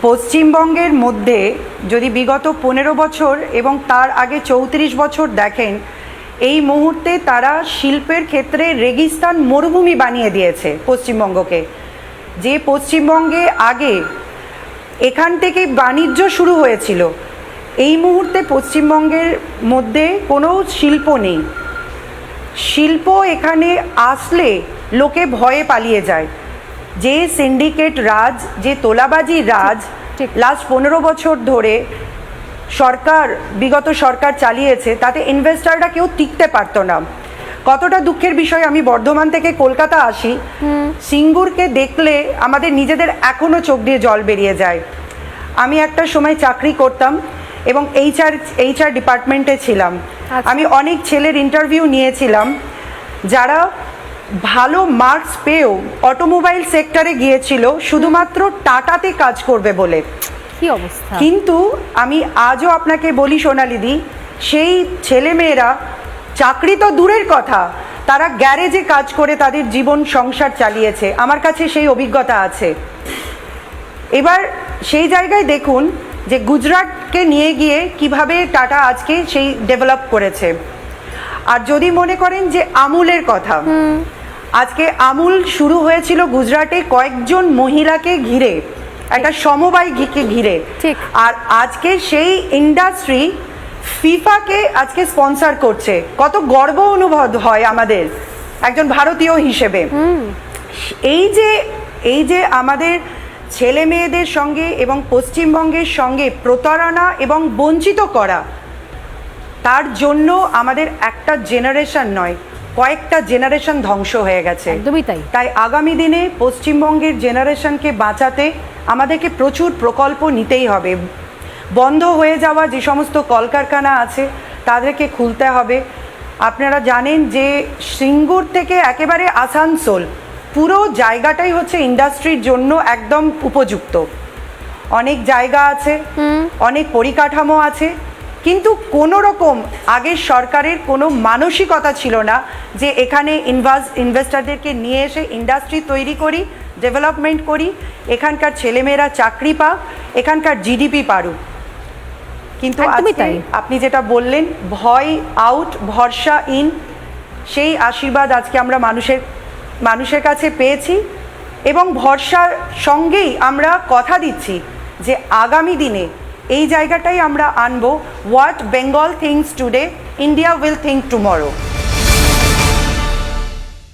পশ্চিমবঙ্গের মধ্যে যদি বিগত 15 বছর এবং তার আগে 34 বছর দেখেন, এই মুহূর্তে তারা শিল্পের ক্ষেত্রে রেগিস্তান মরুভূমি বানিয়ে দিয়েছে পশ্চিমবঙ্গকে। যে পশ্চিমবঙ্গে আগে এখান থেকে বাণিজ্য শুরু হয়েছিল, এই মুহূর্তে পশ্চিমবঙ্গের মধ্যে কোনো শিল্প নেই। শিল্প এখানে আসলে লোকে ভয়ে পালিয়ে যায়। যে সিন্ডিকেট রাজ, যে তোলাবাজি রাজ লাস্ট 15 বছর ধরে বিগত সরকার চালিয়েছে, তাতে ইনভেস্টাররা কেউ টিকতে পারতো না। কতটা দুঃখের বিষয়, আমি বর্ধমান থেকে কলকাতা আসি, সিঙ্গুরকে দেখলে আমাদের নিজেদের এখনও চোখ দিয়ে জল বেরিয়ে যায়। আমি একটা সময় চাকরি করতাম এবং এইচআর ডিপার্টমেন্টে ছিলাম। আমি অনেক ছেলের ইন্টারভিউ নিয়েছিলাম যারা ভালো মার্কস পেয়েও অটোমোবাইল সেক্টরে গিয়েছিল শুধুমাত্র টাটাতে কাজ করবে বলে। কি অবস্থা! কিন্তু আমি আজও আপনাকে বলি সোনালিদি, সেই ছেলেমেয়েরা চাকরি তো দূরের কথা, তারা গ্যারেজে কাজ করে তাদের জীবন সংসার চালিয়েছে। আমার কাছে সেই অভিজ্ঞতা আছে। এবার সেই জায়গায় দেখুন যে গুজরাটকে নিয়ে গিয়ে কিভাবে টাটা আজকে সেই ডেভেলপ করেছে। আর যদি মনে করেন যে আমুলের কথা, আজকে আমুল শুরু হয়েছিল গুজরাটে কয়েকজন মহিলাকে ঘিরে, একটা সমবায়কে ঘিরে। আর আজকে সেই ইন্ডাস্ট্রি ফিফাকে আজকে স্পন্সর করছে। কত গর্ব অনুভব হয় আমাদের একজন ভারতীয় হিসেবে। এই যে আমাদের ছেলে মেয়েদের সঙ্গে এবং পশ্চিমবঙ্গের সঙ্গে প্রতারণা এবং বঞ্চিত করা, তার জন্য আমাদের একটা জেনারেশন নয়, কয়েকটা জেনারেশন ধ্বংস হয়ে গেছে। তাই আগামী দিনে পশ্চিমবঙ্গের জেনারেশনকে বাঁচাতে আমাদেরকে প্রচুর প্রকল্প নিতেই হবে। বন্ধ হয়ে যাওয়া যে সমস্ত কলকারখানা আছে তাদেরকে খুলতে হবে। আপনারা জানেন যে সিঙ্গুর থেকে একেবারে আসানসোল পুরো জায়গাটাই হচ্ছে ইন্ডাস্ট্রির জন্য একদম উপযুক্ত। অনেক জায়গা আছে, অনেক পরিকাঠামো আছে, কিন্তু কোনো রকম আগের সরকারের কোনো মানসিকতা ছিল না যে এখানে ইনভেস্টারদেরকে নিয়ে এসে ইন্ডাস্ট্রি তৈরি করি, ডেভেলপমেন্ট করি, এখানকার ছেলেমেয়েরা চাকরি পাক, এখানকার জিডিপি বাড়ুক। কিন্তু আপনি যেটা বললেন, ভয় আউট, ভরসা ইন, সেই আশীর্বাদ আজকে আমরা মানুষের কাছে পেয়েছি এবং ভরসার সঙ্গেই আমরা কথা দিচ্ছি যে আগামী দিনে এই জায়গাটাই আমরা আনবো। What Bengal things today, India will think tomorrow.